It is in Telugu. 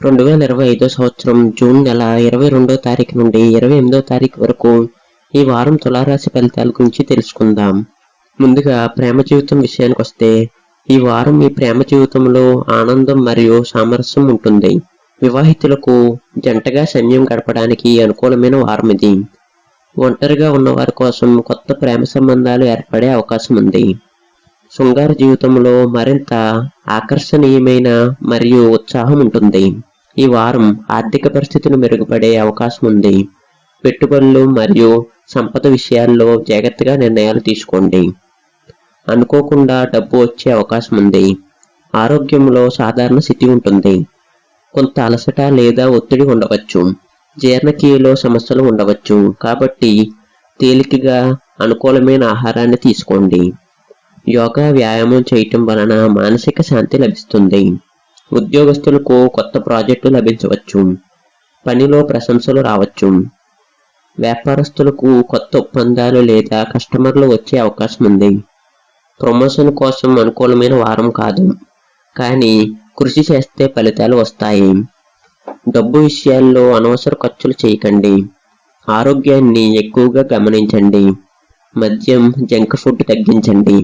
2025 సంవత్సరం జూన్ నెల 22వ తారీఖు నుండి 28వ తారీఖు వరకు ఈ వారం తులారాశి ఫలితాల గురించి తెలుసుకుందాం. ముందుగా ప్రేమ జీవితం విషయానికి వస్తే ఈ వారం మీ ప్రేమ జీవితంలో ఆనందం మరియు సామరస్యం ఉంటుంది. వివాహితులకు జంటగా సమయం గడపడానికి అనుకూలమైన వారం ఇది. ఒంటరిగా ఉన్నవారి కోసం కొత్త ప్రేమ సంబంధాలు ఏర్పడే అవకాశం ఉంది. శృంగార జీవితంలో మరింత ఆకర్షణీయమైన మరియు ఉత్సాహం ఉంటుంది. ఈ వారం ఆర్థిక పరిస్థితులు మెరుగుపడే అవకాశం ఉంది. పెట్టుబడులు మరియు సంపద విషయాల్లో జాగ్రత్తగా నిర్ణయాలు తీసుకోండి. అనుకోకుండా డబ్బు వచ్చే అవకాశం ఉంది. ఆరోగ్యంలో సాధారణ స్థితి ఉంటుంది. కొంత అలసట లేదా ఒత్తిడి ఉండవచ్చు. జీర్ణక్రియలో సమస్యలు ఉండవచ్చు, కాబట్టి తేలికగా అనుకూలమైన ఆహారాన్ని తీసుకోండి. యోగా వ్యాయామం చేయటం వలన మానసిక శాంతి లభిస్తుంది. ఉద్యోగస్తులకు కొత్త ప్రాజెక్టులు లభించవచ్చు. పనిలో ప్రశంసలు రావచ్చు. వ్యాపారస్తులకు కొత్త ఒప్పందాలు లేదా కస్టమర్లు వచ్చే అవకాశం ఉంది. ప్రమోషన్ కోసం అనుకూలమైన వారం కాదు, కానీ కృషి చేస్తే ఫలితాలు వస్తాయి. డబ్బు విషయాల్లో అనవసర ఖర్చులు చేయకండి. ఆరోగ్యాన్ని ఎక్కువగా గమనించండి. మద్యం, జంక్ ఫుడ్ తగ్గించండి.